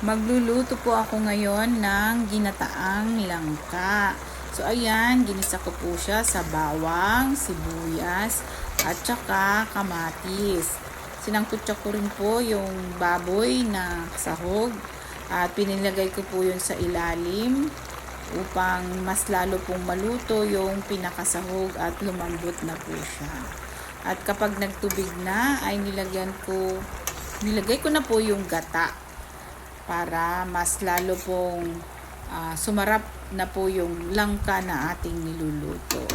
Magluluto po ako ngayon ng ginataang langka. So ayan, ginisa ko po siya sa bawang, sibuyas, at saka kamatis. Sinangkutsa ko rin po yung baboy na sahog at pinilagay ko po yun sa ilalim upang mas lalo pong maluto yung pinakasahog at lumambot na po siya. At kapag nagtubig na ay nilagay ko na po yung gata para mas lalo pong sumarap na po yung langka na ating niluluto.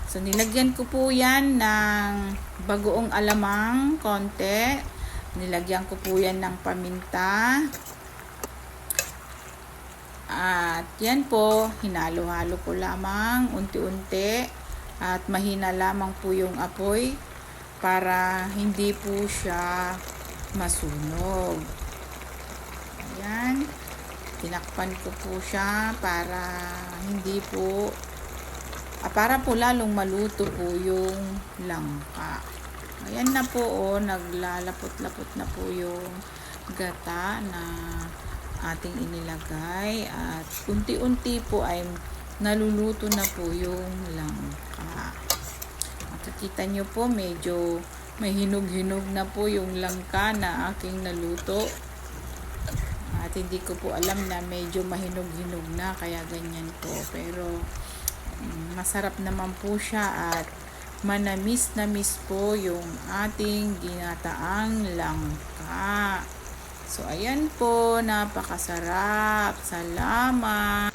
So nilagyan ko po yan ng bagoong alamang konti. Nilagyan ko po yan ng paminta. At yan po, hinalo-halo ko lamang unti-unti at mahina lamang po yung apoy para hindi po siya masunog. Ayan, tinakpan ko po siya para para po lalong maluto po yung langka. Ayan na po, naglalapot-lapot na po yung gata na ating inilagay at unti-unti po ay naluluto na po yung langka. Makikita nyo po medyo may hinog-hinog na po yung langka na aking naluto. At hindi ko po alam na medyo mahinog-hinog na kaya ganyan po. Pero masarap naman po siya at manamis-namis po yung ating ginataang langka. So ayan po, napakasarap. Salamat!